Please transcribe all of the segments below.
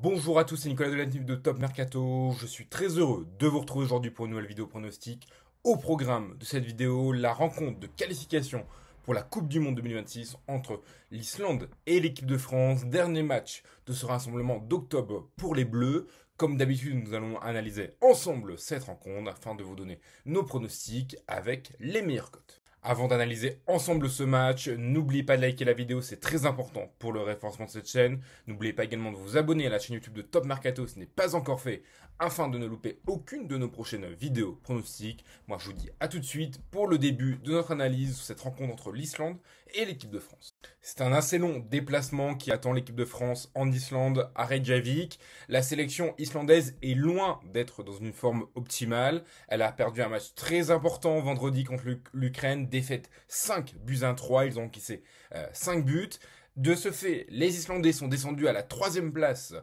Bonjour à tous, c'est Nicolas de la team de Top Mercato. Je suis très heureux de vous retrouver aujourd'hui pour une nouvelle vidéo pronostic. Au programme de cette vidéo, la rencontre de qualification pour la Coupe du Monde 2026 entre l'Islande et l'équipe de France. Dernier match de ce rassemblement d'octobre pour les Bleus. Comme d'habitude, nous allons analyser ensemble cette rencontre afin de vous donner nos pronostics avec les meilleures cotes. Avant d'analyser ensemble ce match, n'oubliez pas de liker la vidéo, c'est très important pour le référencement de cette chaîne. N'oubliez pas également de vous abonner à la chaîne YouTube de Top Mercato si ce n'est pas encore fait, afin de ne louper aucune de nos prochaines vidéos pronostiques. Moi je vous dis à tout de suite pour le début de notre analyse sur cette rencontre entre l'Islande et l'équipe de France. C'est un assez long déplacement qui attend l'équipe de France en Islande à Reykjavik. La sélection islandaise est loin d'être dans une forme optimale. Elle a perdu un match très important vendredi contre l'Ukraine, défaite 5-3. Ils ont encaissé 5 buts. De ce fait, les Islandais sont descendus à la 3e place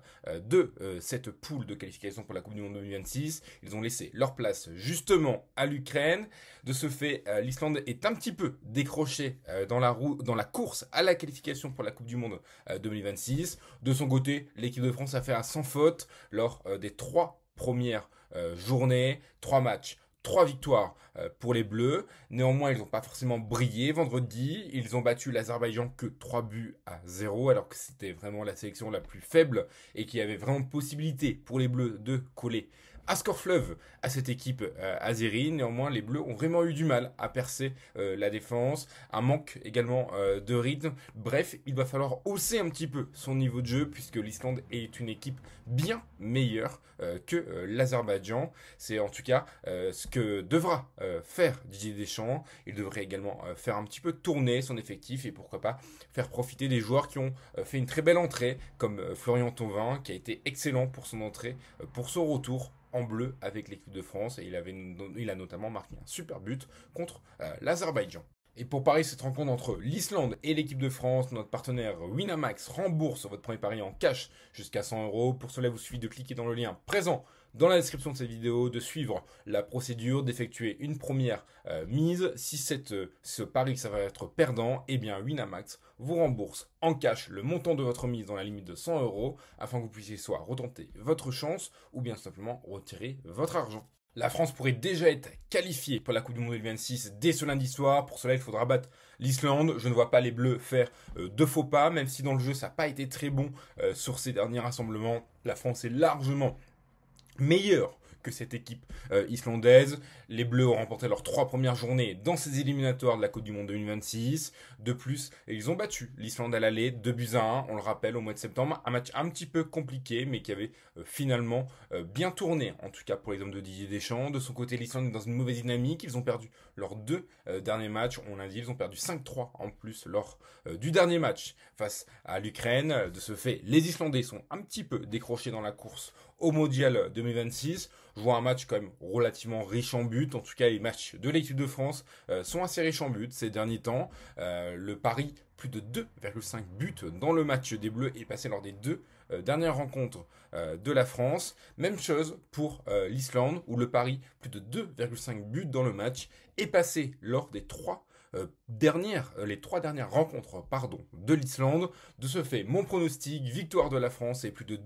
de cette poule de qualification pour la Coupe du Monde 2026. Ils ont laissé leur place justement à l'Ukraine. De ce fait, l'Islande est un petit peu décrochée dans la course à la qualification pour la Coupe du Monde 2026. De son côté, l'équipe de France a fait un sans faute lors des 3 premières journées, 3 matchs. 3 victoires pour les Bleus. Néanmoins, ils n'ont pas forcément brillé vendredi. Ils ont battu l'Azerbaïdjan que 3-0, alors que c'était vraiment la sélection la plus faible et qui avait vraiment possibilité pour les Bleus de coller à score fleuve à cette équipe azérie. Néanmoins, les Bleus ont vraiment eu du mal à percer la défense, un manque également de rythme. Bref, il va falloir hausser un petit peu son niveau de jeu puisque l'Islande est une équipe bien meilleure que l'Azerbaïdjan. C'est en tout cas ce que devra faire Didier Deschamps. Il devrait également faire un petit peu tourner son effectif et pourquoi pas faire profiter des joueurs qui ont fait une très belle entrée comme Florian Thauvin qui a été excellent pour son entrée, pour son retour en bleu avec l'équipe de France et il a notamment marqué un super but contre l'Azerbaïdjan. Et pour parier cette rencontre entre l'Islande et l'équipe de France, notre partenaire Winamax rembourse votre premier pari en cash jusqu'à 100 euros. Pour cela, vous suffit de cliquer dans le lien présent dans la description de cette vidéo, de suivre la procédure, d'effectuer une première mise. Si ce pari ça va être perdant, eh bien Winamax vous rembourse en cash le montant de votre mise dans la limite de 100 euros afin que vous puissiez soit retenter votre chance ou bien simplement retirer votre argent. La France pourrait déjà être qualifiée pour la Coupe du Monde 2026 dès ce lundi soir. Pour cela, il faudra battre l'Islande. Je ne vois pas les Bleus faire de faux pas, même si dans le jeu, ça n'a pas été très bon sur ces derniers rassemblements. La France est largement meilleure que cette équipe islandaise. Les Bleus ont remporté leurs 3 premières journées dans ces éliminatoires de la Coupe du Monde 2026. De plus, ils ont battu l'Islande à l'aller 2-1, on le rappelle, au mois de septembre. Un match un petit peu compliqué, mais qui avait finalement bien tourné, en tout cas pour les hommes de Didier Deschamps. De son côté, l'Islande est dans une mauvaise dynamique. Ils ont perdu leurs 2 derniers matchs. On l'a dit, ils ont perdu 5-3 en plus lors du dernier match face à l'Ukraine. De ce fait, les Islandais sont un petit peu décrochés dans la course au Mondial 2026. Je vois un match quand même relativement riche en buts. En tout cas, les matchs de l'équipe de France sont assez riches en buts ces derniers temps. Le pari, plus de 2,5 buts dans le match des Bleus est passé lors des 2 dernières rencontres de la France. Même chose pour l'Islande, où le pari, plus de 2,5 buts dans le match, est passé lors des 3 les 3 dernières rencontres de l'Islande. De ce fait, mon pronostic, victoire de la France et plus de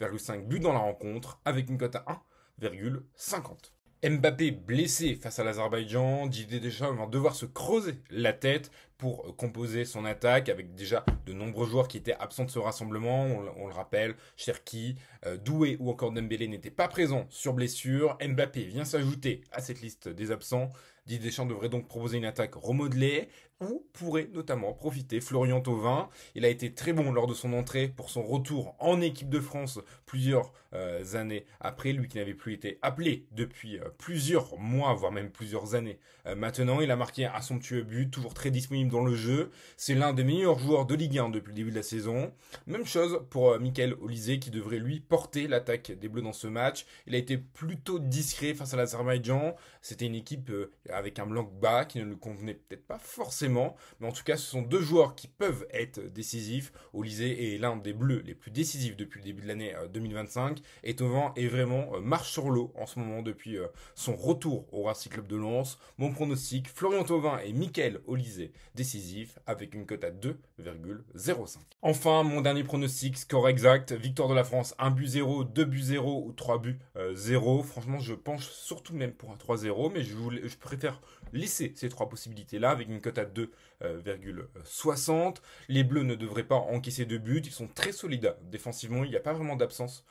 2,5 buts dans la rencontre avec une cote à 1,50. Mbappé blessé face à l'Azerbaïdjan, Didier Deschamps va devoir se creuser la tête pour composer son attaque avec déjà de nombreux joueurs qui étaient absents de ce rassemblement. On le rappelle, Cherki, Doué ou encore Dembélé n'étaient pas présents sur blessure. Mbappé vient s'ajouter à cette liste des absents. Didier Deschamps devrait donc proposer une attaque remodelée où pourrait notamment profiter Florian Thauvin. Il a été très bon lors de son entrée pour son retour en équipe de France plusieurs années après, lui qui n'avait plus été appelé depuis plusieurs mois, voire même plusieurs années. Maintenant, il a marqué un somptueux but, toujours très disponible dans le jeu. C'est l'un des meilleurs joueurs de Ligue 1 depuis le début de la saison. Même chose pour Michael Olise qui devrait lui porter l'attaque des Bleus dans ce match. Il a été plutôt discret face à l'Azerbaïdjan. C'était une équipe avec un bloc bas qui ne lui convenait peut-être pas forcément, mais en tout cas, ce sont deux joueurs qui peuvent être décisifs. Olise est l'un des bleus les plus décisifs depuis le début de l'année 2025. Et Thauvin est vraiment marche sur l'eau en ce moment depuis son retour au Racing Club de Lens. Mon pronostic, Florian Thauvin et Mickaël Olise décisifs avec une cote à 2,05. Enfin, mon dernier pronostic, score exact, victoire de la France, 1 but 0, 2 buts 0 ou 3 buts 0. Franchement, je penche surtout même pour un 3-0, mais je préfère laisser ces trois possibilités-là avec une cote à 2,60. Les Bleus ne devraient pas encaisser de buts, ils sont très solides défensivement, il n'y a pas vraiment d'absence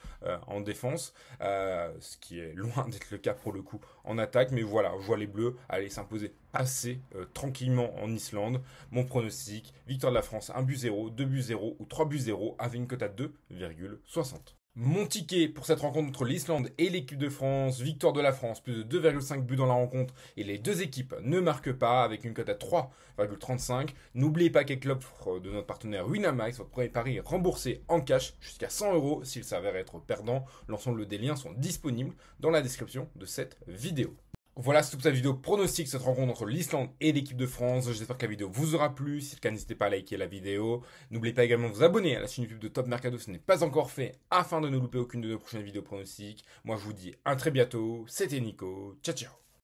en défense, ce qui est loin d'être le cas pour le coup en attaque, mais voilà, je vois les Bleus aller s'imposer assez tranquillement en Islande. Mon pronostic, victoire de la France, 1 but 0, 2 buts 0 ou 3 buts 0 avec une cote à 2,60. Mon ticket pour cette rencontre entre l'Islande et l'équipe de France, victoire de la France, plus de 2,5 buts dans la rencontre et les deux équipes ne marquent pas avec une cote à 3,35. N'oubliez pas qu'avec l'offre de notre partenaire Winamax, votre premier pari est remboursé en cash jusqu'à 100 € s'il s'avère être perdant. L'ensemble des liens sont disponibles dans la description de cette vidéo. Voilà, c'est toute cette vidéo pronostic, cette rencontre entre l'Islande et l'équipe de France. J'espère que la vidéo vous aura plu. Si c'est le cas, n'hésitez pas à liker la vidéo. N'oubliez pas également de vous abonner à la chaîne YouTube de Top Mercato si ce n'est pas encore fait, afin de ne louper aucune de nos prochaines vidéos pronostiques. Moi, je vous dis à très bientôt. C'était Nico. Ciao, ciao.